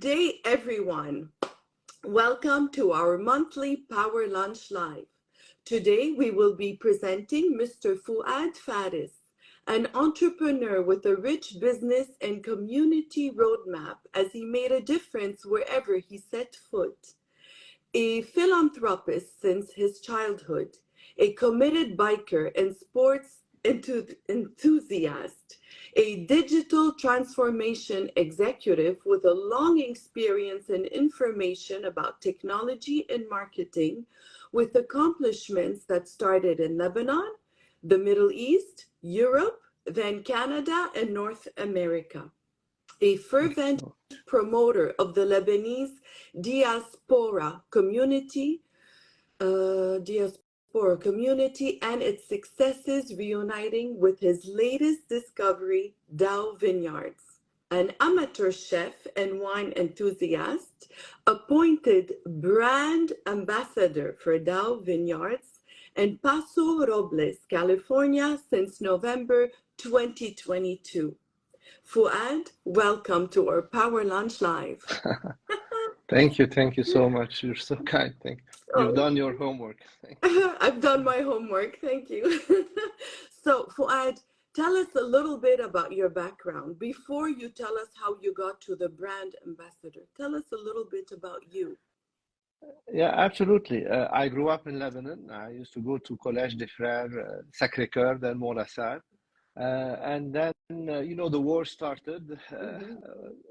day, everyone. Welcome to our monthly Power Lunch Live. Today, we will be presenting Mr. Fouad Farès, an entrepreneur with a rich business and community roadmap as he made a difference wherever he set foot. A philanthropist since his childhood, a committed biker and sports enthusiast, a digital transformation executive with a long experience and information about technology and marketing, with accomplishments that started in Lebanon, the Middle East, Europe, then Canada, and North America. A fervent promoter of the Lebanese diaspora community, and its successes, reuniting with his latest discovery, Daou Vineyards. An amateur chef and wine enthusiast, appointed brand ambassador for Daou Vineyards and Paso Robles, California since November 2022. Fouad, welcome to our Power Lunch Live. Thank you so much. You're so kind. Thank you. You've done your homework. I've done my homework. Thank you. So, Fouad, tell us a little bit about your background. Before you tell us how you got to the brand ambassador, tell us a little bit about you. Yeah, absolutely. I grew up in Lebanon. I used to go to Collège des Frères, Sacré-Cœur, then Morassar. And then, the war started.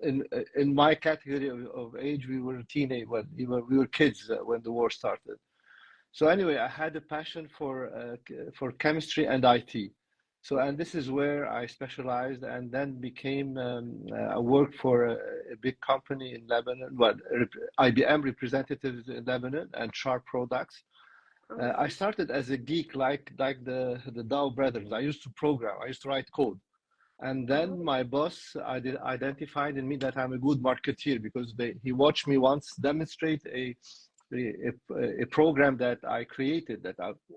In my category of age, we were teenage. Well, we were kids when the war started. So anyway, I had a passion for chemistry and IT. So, and this is where I specialized, and then became. I worked for a big company in Lebanon. Well, IBM representatives in Lebanon and Sharp Products. I started as a geek, like the Daou brothers. I used to program. I used to write code, and then my boss identified in me that I'm a good marketeer because he watched me once demonstrate a program that I created, that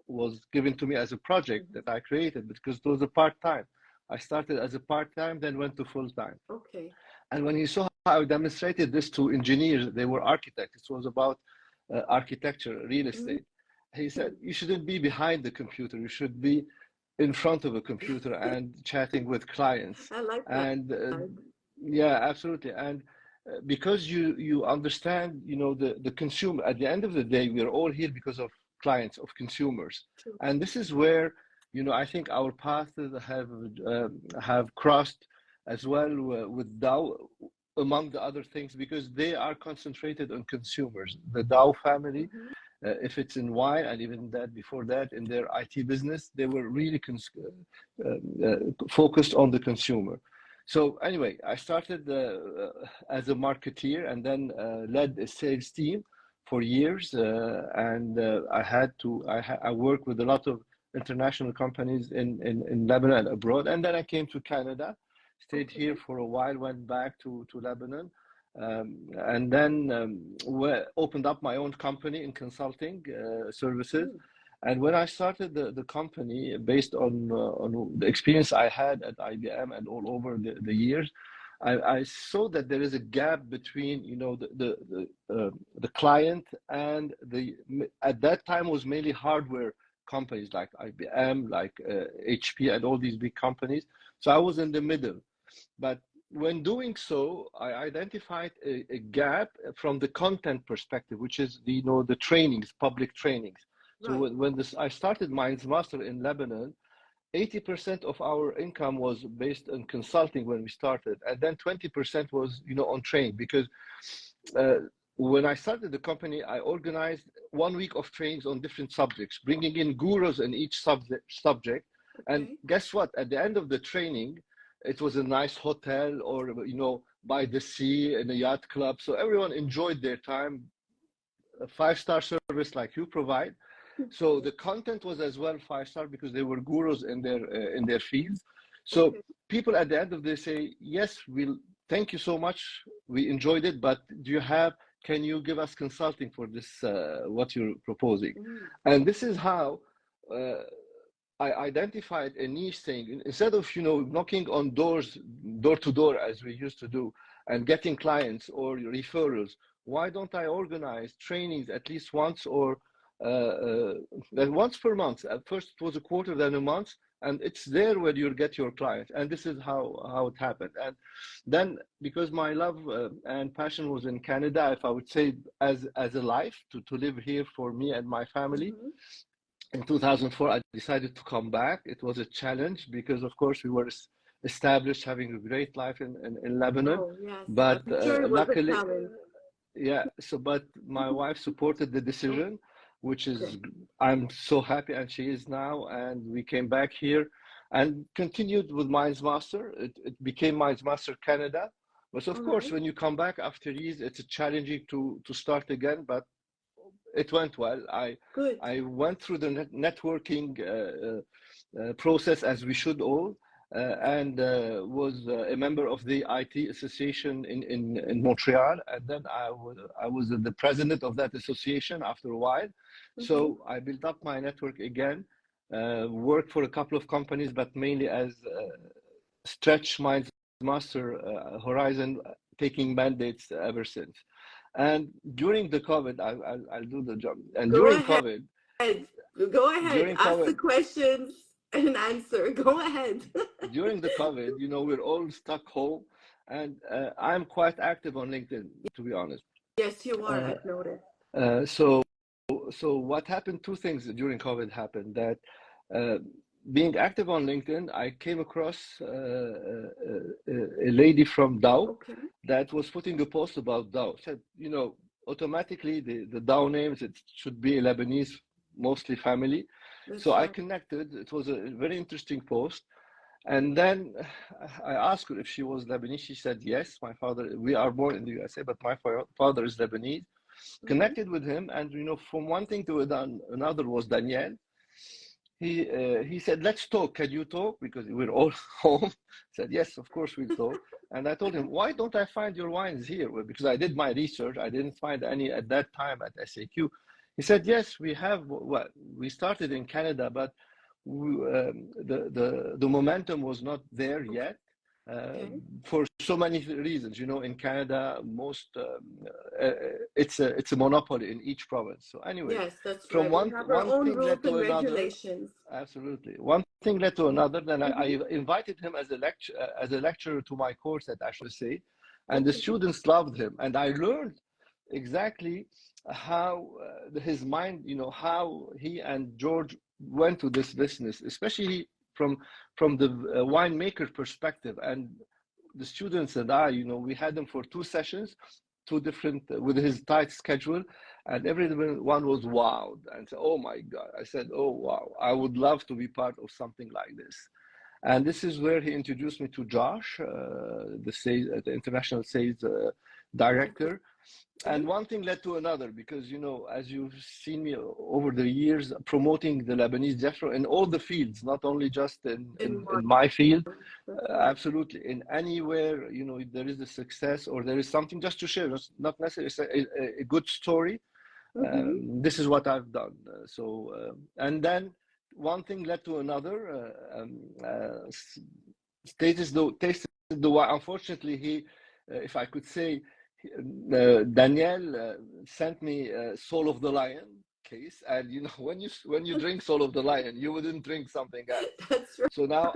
was given to me as a project that I created, because it was a part-time. I started as a part-time, then went to full-time. Okay. And when he saw how I demonstrated this to engineers, they were architects. It was about architecture, real estate. He said, you shouldn't be behind the computer. You should be in front of a computer and chatting with clients. I like that. And yeah, absolutely. And because you understand, the consumer, at the end of the day, we're all here because of clients, of consumers. True. And this is where, I think our paths have crossed as well with Daou, among the other things, because they are concentrated on consumers. The Daou family, if it's in wine, and even that before that in their IT business, they were really focused on the consumer. So anyway, I started as a marketeer, and then led a sales team for years, and I worked with a lot of international companies in Lebanon and abroad, and then I came to Canada, stayed here for a while, went back to Lebanon. And then opened up my own company in consulting services. And when I started the company, based on the experience I had at IBM and all over the years, I saw that there is a gap between the client and at that time was mainly hardware companies like IBM, like HP, and all these big companies. So I was in the middle, but when doing so, I identified a gap from the content perspective, which is the trainings, public trainings. So when I started Mindsmaster in Lebanon, 80% of our income was based on consulting when we started, and then 20% was on training, because when I started the company, I organized 1 week of trainings on different subjects, bringing in gurus in each subject. And guess what? At the end of the training, it was a nice hotel or, by the sea in a yacht club. So everyone enjoyed their time, a 5-star service like you provide. So the content was as well 5-star because they were gurus in their fields. So people at the end of the day say, yes, we'll thank you so much. We enjoyed it, but can you give us consulting for this, what you're proposing? And this is how I identified a niche thing. Instead of knocking on doors, door to door, as we used to do, and getting clients or referrals, why don't I organize trainings at least once or once per month? At first it was a quarter, then a month, and it's there where you get your clients. And this is how it happened. And then, because my love and passion was in Canada, if I would say as a life, to live here for me and my family, in 2004, I decided to come back. It was a challenge because, of course, we were established, having a great life in Lebanon. Oh, yes. But I'm sure it was a luckily, challenge. yeah. So, but my wife supported the decision, which is, Okay. I'm so happy, and she is now. And we came back here and continued with Mindsmaster. It became Mindsmaster Canada. But of All course, right. when you come back after years, it's challenging to start again. But it went well. Good. I went through the networking process, as we should all, and was a member of the IT association in Montreal, and then I was the president of that association after a while. So I built up my network again, worked for a couple of companies, but mainly as stretch my master horizon, taking mandates ever since. And during the COVID, I'll do the job. And Go during ahead. COVID, Go ahead. during Ask the COVID, questions and answer. Go ahead. during the COVID, we're all stuck home, and I'm quite active on LinkedIn, to be honest. Yes, you are. Uh, I've noticed. so what happened? Two things during COVID happened. That being active on LinkedIn, I came across a lady from Daou Okay. that was putting a post about Daou. Said, automatically the Daou names, it should be a Lebanese, mostly family. That's So I right. connected. It was a very interesting post. And then I asked her if she was Lebanese. She said, yes, we are born in the USA, but my father is Lebanese. Connected with him. And, from one thing to another was Daniel. He said, let's talk. Can you talk? Because we're all home. Said, yes, of course we'll talk. And I told him, why don't I find your wines here? Well, because I did my research. I didn't find any at that time at SAQ. He said, yes, we have. Well, we started in Canada, but the momentum was not there yet. For so many reasons, in Canada, it's a monopoly in each province. So anyway, Yes, that's from right. We have our one own thing rules led and to another. regulations. Absolutely, one thing led to another. Then I invited him as a lecturer to my course at HEC, and the students loved him, and I learned exactly how his mind, how he and George went to this business, especially from the winemaker perspective. And the students and I, we had them for 2 sessions, 2 different with his tight schedule, and everyone was wowed and said, "Oh my God!" I said, "Oh wow, I would love to be part of something like this." And this is where he introduced me to Josh, the international sales director. And one thing led to another, because, as you've seen me over the years promoting the Lebanese diaspora in all the fields, not only just in my field, absolutely, in anywhere, there is a success or there is something just to share, not necessarily a good story. This is what I've done. And then one thing led to another. Tasted the wine. Unfortunately, if I could say, Daniel sent me Soul of the Lion case, and when you drink Soul of the Lion, you wouldn't drink something else. That's right. So now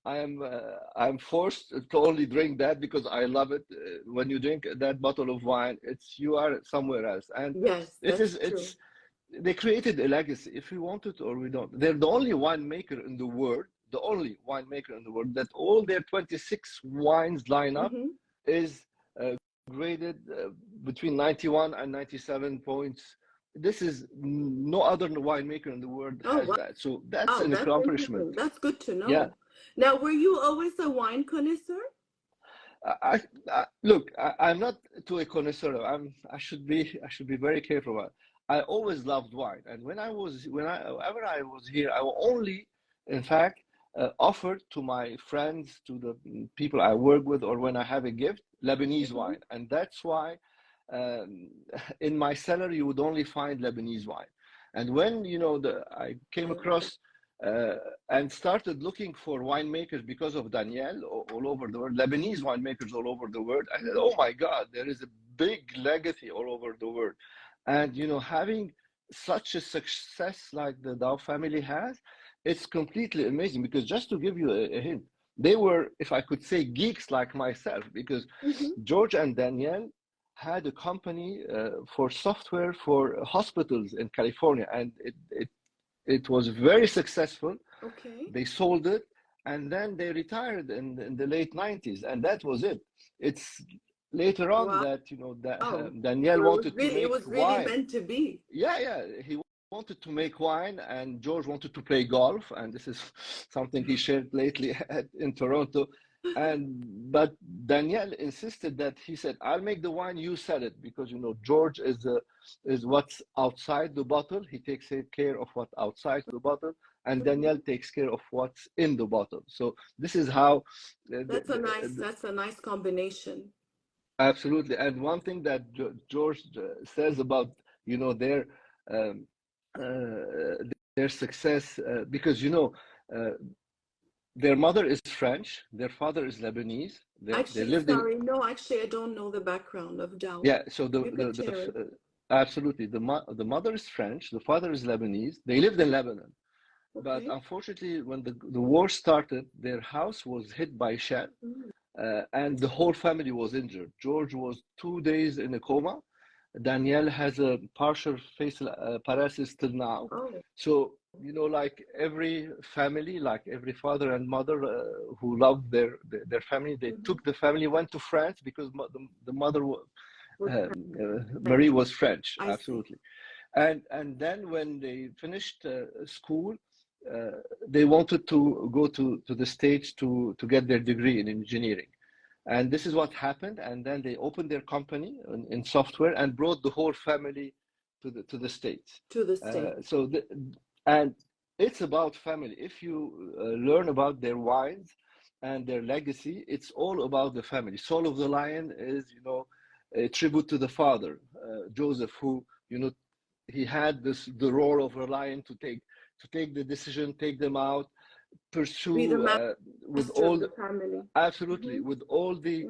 I'm forced to only drink that because I love it. When you drink that bottle of wine, you are somewhere else, and Yes, that's true. they created a legacy. If we want it or we don't, they're the only winemaker in the world. The only winemaker in the world that all their 26 wines line up is graded between 91 and 97 points. This is no other winemaker in the world has that. So that's an accomplishment. That's good to know. Yeah. Now, were you always a wine connoisseur? Look, I'm not to a connoisseur. I should be very careful. I always loved wine, and whenever I was here, I will only, in fact, offer to my friends, to the people I work with, or when I have a gift, Lebanese wine, and that's why in my cellar you would only find Lebanese wine. And when I came across and started looking for winemakers because of Daniel all over the world, Lebanese winemakers all over the world. I said, oh my God, there is a big legacy all over the world. And, you know, having such a success like the Daou family has, it's completely amazing. Because just to give you a hint, they were, if I could say, geeks like myself, because George and Danielle had a company for software for hospitals in California, and it was very successful. Okay. They sold it, and then they retired in the late 90s, and that was it. It's later on that, you know, that Danielle wanted to make it was really wine. meant to be. Yeah, he wanted to make wine, and George wanted to play golf, and this is something he shared lately in Toronto. But Danielle insisted that, he said, I'll make the wine, you sell it, because, you know, George is what's outside the bottle. He takes care of what's outside the bottle, and Danielle takes care of what's in the bottle. So this is how that's a nice combination. Absolutely. And one thing that George says about, you know, their success, because, you know, their mother is French, their father is Lebanese. Actually, I don't know the background of Daou. Yeah, so absolutely, the mother is French, the father is Lebanese. They lived in Lebanon, but unfortunately, when the war started, their house was hit by shell, and the whole family was injured. George was 2 days in a coma. Danielle has a partial facial paralysis till now. So, you know, like every family, like every father and mother who loved their family, they took the family, went to France, because the mother, Marie, was French. Absolutely. And then when they finished school, they wanted to go to the States to get their degree in engineering. And this is what happened. And then they opened their company in software and brought the whole family to the States. And it's about family. If you learn about their wines and their legacy, it's all about the family. Soul of the Lion is, you know, a tribute to the father, Joseph, who, you know, he had the roar of a lion to take the decision, take them out, pursue with all the family. Absolutely, with all the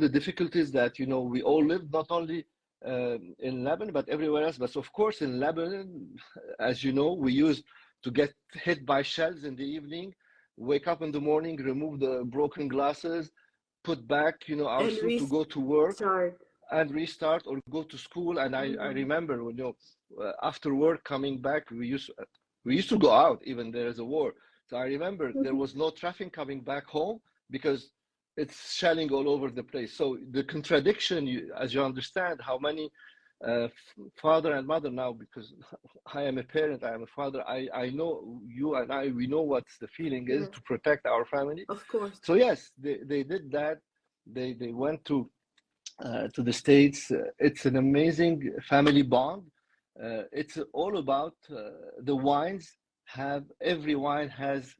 difficulties that, you know, we all lived, not only in Lebanon but everywhere else. But of course in Lebanon, as you know, we used to get hit by shells in the evening, wake up in the morning, remove the broken glasses, put back, you know, our suit to go to work and restart, or go to school. And I remember, you know, after work coming back, we used to go out, even there is a war. So I remember there was no traffic coming back home because it's shelling all over the place. So the contradiction, as you understand, how many father and mother now, because I am a parent, I am a father, I know you and we know what the feeling is to protect our family. Of course. So yes, they did that. They went to the States. It's an amazing family bond. It's all about the wines. Every wine has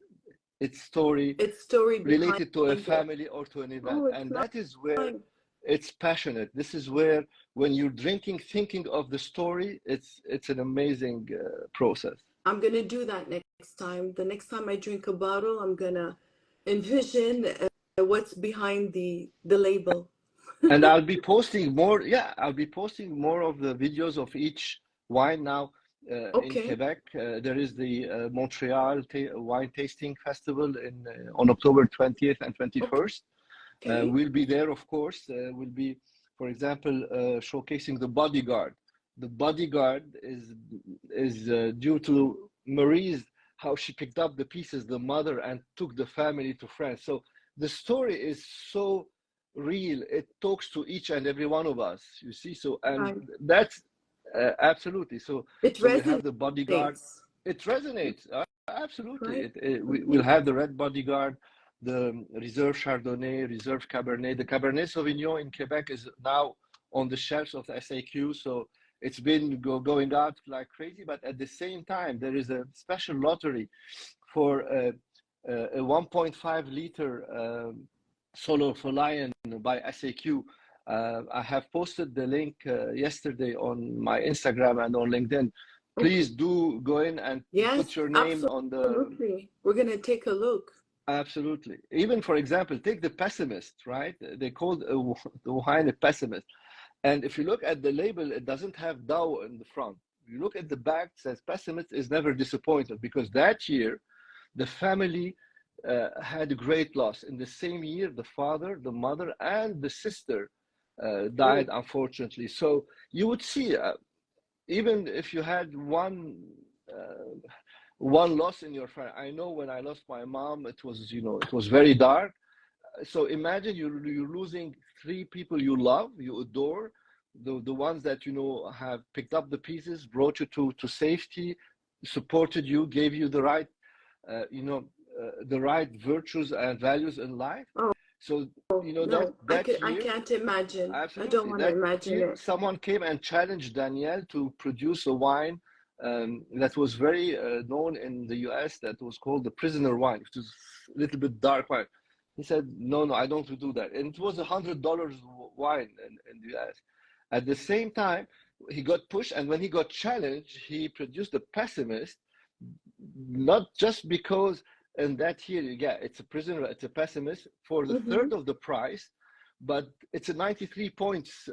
its story related to a family or to an event, and that is where it's passionate. This is where, when you're drinking, thinking of the story, it's an amazing process. I'm gonna do that next time. The next time I drink a bottle, I'm gonna envision what's behind the label. And I'll be posting more. Yeah, I'll be posting more of the videos of each wine now. In Quebec, there is the Montreal Wine Tasting Festival on October 20th and 21st. We'll be there, of course. We'll be, for example, showcasing the Bodyguard. The Bodyguard is due to Marie's, how she picked up the pieces, the mother, and took the family to France. So the story is so real. It talks to each and every one of us, you see. So, and that's absolutely. So we have the Bodyguard. It resonates. Absolutely. We'll have the Red Bodyguard, the Reserve Chardonnay, Reserve Cabernet. The Cabernet Sauvignon in Quebec is now on the shelves of the SAQ. So it's been going out like crazy. But at the same time, there is a special lottery for a 1.5 liter Soul of a Lion by SAQ. I have posted the link yesterday on my Instagram and on LinkedIn please do go in and Yes, put your name on the. absolutely. We're going to take a look. Absolutely. Even, for example, take the pessimist, right? They called the wine a pessimist. And if you look at the label, it doesn't have Daou in the front. You look at the back, it says pessimist is never disappointed, because that year, the family had a great loss. In the same year, the father, the mother, and the sister died, unfortunately. So you would see, even if you had one loss in your family. I know when I lost my mom, it was very dark. So imagine you're losing three people you love, you adore, the ones that have picked up the pieces, brought you to safety, supported you, gave you the right the right virtues and values in life. Oh, So no, that I year, can't imagine. I don't absolutely, want to that imagine year it. someone came and challenged Danielle to produce a wine that was very known in the US, that was called the prisoner wine, which is a little bit dark wine. He said, no, I don't do that. And it was $100 wine in the US. At the same time, he got pushed, and when he got challenged, he produced a pessimist, not just because in that year, yeah, it's a prisoner, it's a pessimist for the third of the price, but it's a 93 points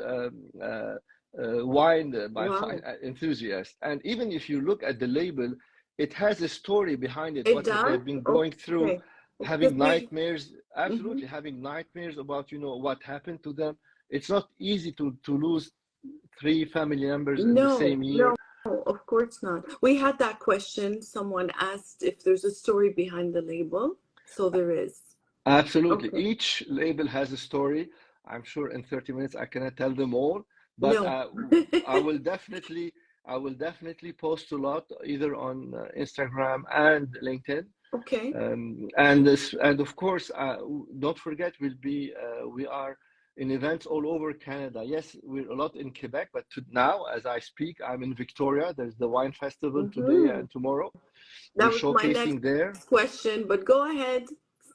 wine by wine enthusiast. And even if you look at the label, it has a story behind it. It What does? they've been going through, Okay. having nightmares, absolutely having nightmares about what happened to them. It's not easy to lose three family members in the same year. No, of course not. We had that question. Someone asked if there's a story behind the label. So there is. Absolutely. Okay. Each label has a story. I'm sure in 30 minutes I cannot tell them all, but No. I will definitely post a lot either on Instagram and LinkedIn. Okay. And of course, don't forget, we are in events all over Canada. Yes, we're a lot in Quebec, but now, as I speak, I'm in Victoria. There's the wine festival today and tomorrow. We're That was my next showcasing there. question, but go ahead.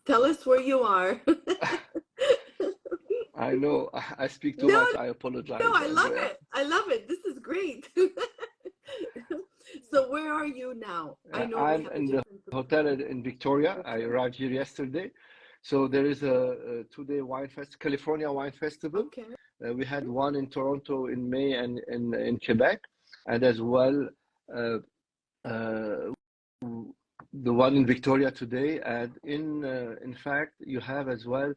Tell us where you are. I know I speak too much. I apologize, No, I love Andrea. it. I love it. This is great. So where are you now? I know we I'm have a in the different hotel in Victoria. I arrived here yesterday. So there is a two-day wine fest, California Wine Festival. Okay. We had one in Toronto in May and in Quebec, and as well the one in Victoria today. And in fact, you have as well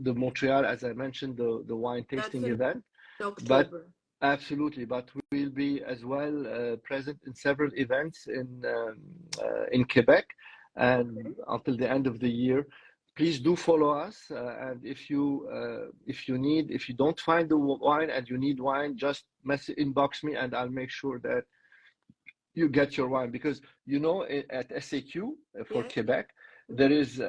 the Montreal, as I mentioned, the wine tasting event. October. But absolutely, but we'll be as well present in several events in Quebec, and until the end of the year. Please do follow us, and if you don't find the wine and you need wine, just inbox me, and I'll make sure that you get your wine, because at SAQ for Quebec, there is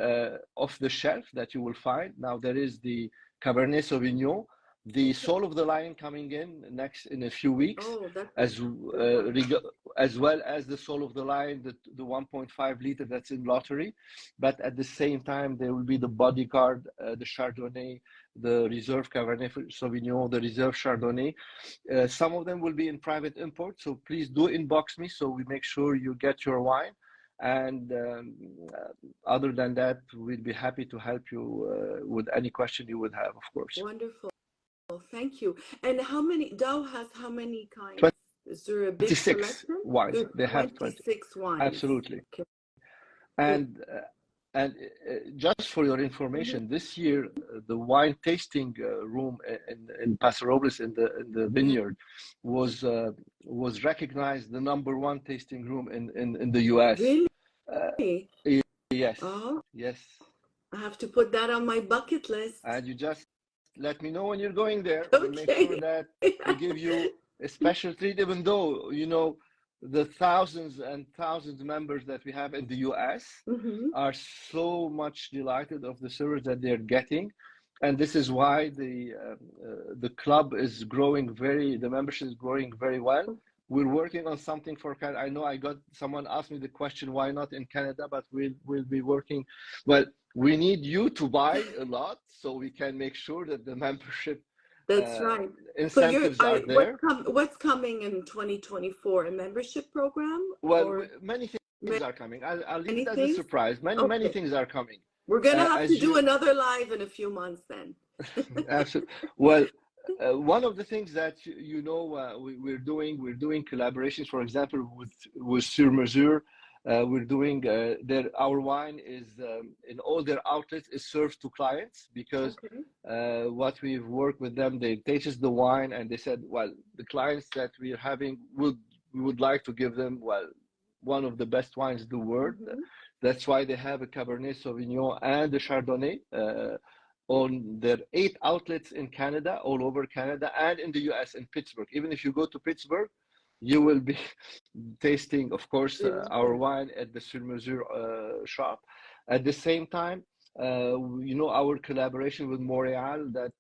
off the shelf that you will find. Now there is the Cabernet Sauvignon, the Soul of the Lion coming in in a few weeks, as well as the Soul of the Lion, the 1.5 liter that's in lottery. But at the same time, there will be the Bodyguard, the Chardonnay, the Reserve Cabernet Sauvignon, the Reserve Chardonnay. Some of them will be in private import, so please do inbox me so we make sure you get your wine. And other than that, we'd be happy to help you with any question you would have, of course. Wonderful. Thank you. And Daou has how many kinds? Is there a big 26 selection? wines. They have 26 wines. Absolutely. Okay. And just for your information, this year the wine tasting room in Paso Robles in the vineyard was recognized the #1 tasting room in the US. Really? Yes. Oh. Yes. I have to put that on my bucket list. And you just let me know when you're going there. Okay. We'll make sure that we give you a special treat, even though the thousands and thousands of members that we have in the US are so much delighted of the service that they're getting. And this is why the club is growing the membership is growing very well. We're working on something for Canada. I know someone asked me the question, why not in Canada? But we'll be working. Well, we need you to buy a lot so we can make sure that the membership That's right. So incentives are there. what's coming in 2024? A membership program Well, or many things are coming. I'll leave it as a anything? surprise. Many Okay. things are coming. We're gonna have to As do you another live in a few months then. absolutely well, one of the things that we're doing collaborations, for example, with Sur Mesure. We're doing our wine is in all their outlets is served to clients because Okay. what we've worked with them, they tasted the wine and they said, well, the clients that we're having we would like to give them, well, one of the best wines in the world. Mm-hmm. That's why they have a Cabernet Sauvignon and a Chardonnay on their 8 outlets in Canada, all over Canada, and in the US, in Pittsburgh. Even if you go to Pittsburgh, you will be tasting, of course, our wine at the Sur Mesure shop. At the same time, our collaboration with Montreal, that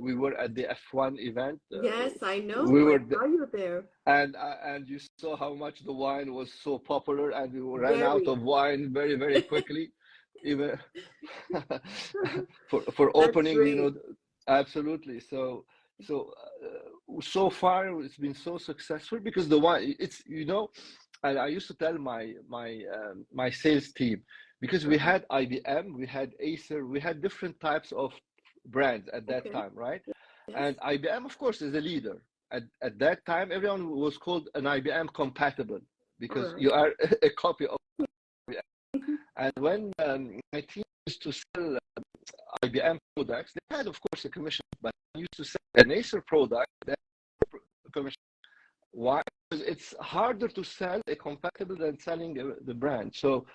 we were at the F1 event. Yes, I know. We I were saw you there. and you saw how much the wine was so popular, and we ran out Very. of wine very, very quickly, even for That's opening. great. Absolutely. So far it's been so successful because the wine. I used to tell my sales team, because we had IBM, we had Acer, we had different types of brands at that Okay. time, right? Yes. And IBM, of course, is a leader. At that time, everyone was called an IBM compatible because you are a copy of IBM. And when my team used to sell IBM products, they had, of course, a commission, but I used to sell an Acer product, they had a commission. Why? Because it's harder to sell a compatible than selling the brand. So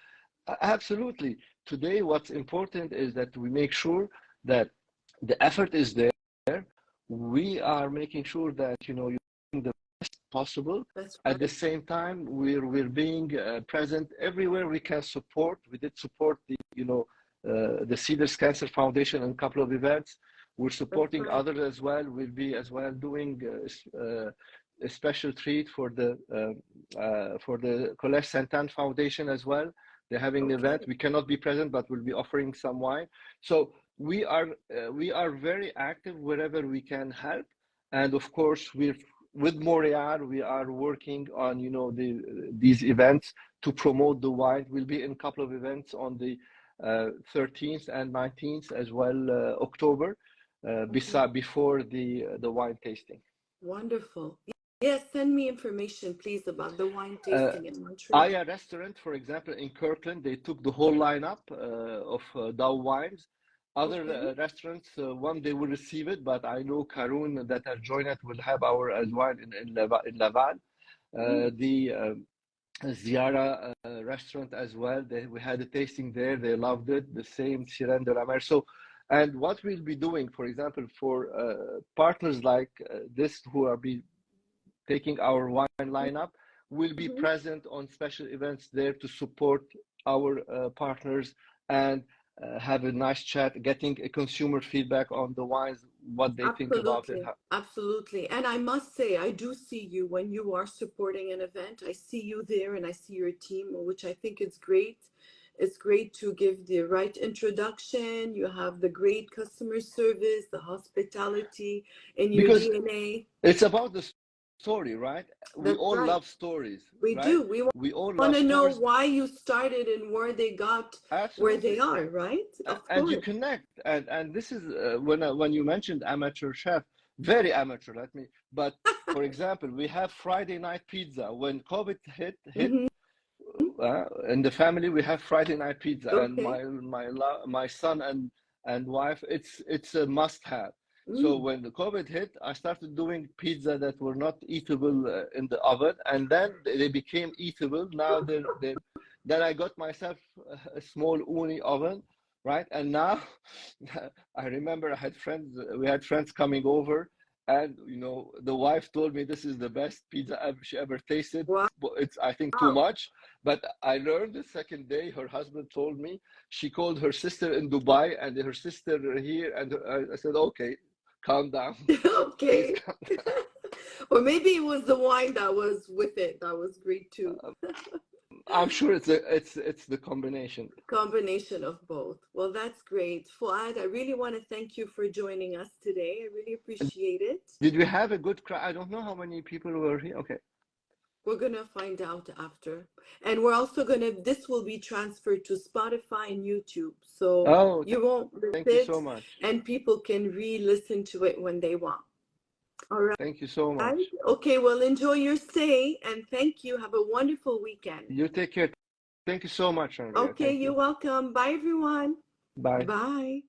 absolutely. Today, what's important is that we make sure that the effort is there. We are making sure that you're doing the best possible. That's At the right. same time, we're being present everywhere we can support. We did support the Cedars Cancer Foundation in a couple of events. We're supporting right. others as well. We'll be as well doing a special treat for the Colette Santan Foundation as well. They're having an event. We cannot be present, but we'll be offering some wine. So we are very active wherever we can help, and of course with Montreal we are working on these events to promote the wine. We'll be in a couple of events on the 13th and 19th as well, October, before the wine tasting. Wonderful. Yes, send me information, please, about the wine tasting in Montreal. Aya Restaurant, for example, in Kirkland, they took the whole lineup of Daou wines. Other restaurants, one, they will receive it, but I know Karun that has joined it will have our wine in Laval. The Ziara restaurant as well, we had a tasting there. They loved it. The same Sirène de la Mer. So, and what we'll be doing, for example, for partners like this who are taking our wine lineup, will be present on special events there to support our partners and have a nice chat, getting a consumer feedback on the wines, what they think about it. Absolutely. And I must say, I do see you when you are supporting an event. I see you there and I see your team, which I think is great. It's great to give the right introduction. You have the great customer service, the hospitality in your DNA. It's about the story, right? We all right. love stories. We right? do. We all want to know why you started and where they got where they are, right? And you connect. And this is when you mentioned amateur chef, very amateur, but for example, we have Friday night pizza. When COVID hit in the family, we have Friday night pizza, and my son and wife, it's a must-have. So when the COVID hit, I started doing pizza that were not eatable in the oven, and then they became eatable. Now then I got myself a small uni oven, right? And now I remember we had friends coming over, and the wife told me this is the best pizza she ever tasted. Wow. It's, I think, too much. But I learned the second day, her husband told me, she called her sister in Dubai and her sister here, and I said, okay, calm down. Okay. Calm down. Or maybe it was the wine that was with it. That was great too. I'm sure it's the combination. Combination of both. Well, that's great. Fouad, I really want to thank you for joining us today. I really appreciate it. Did we have a good crowd? I don't know how many people were here. Okay. We're going to find out after. And we're also going to, this will be transferred to Spotify and YouTube. So Oh, you won't miss thank you it, so much. and people can re-listen to it when they want. All right. Thank you so much. Okay, well, enjoy your stay, and thank you. Have a wonderful weekend. You take care. Thank you so much, Andrea. Okay, you're welcome. Bye, everyone. Bye. Bye.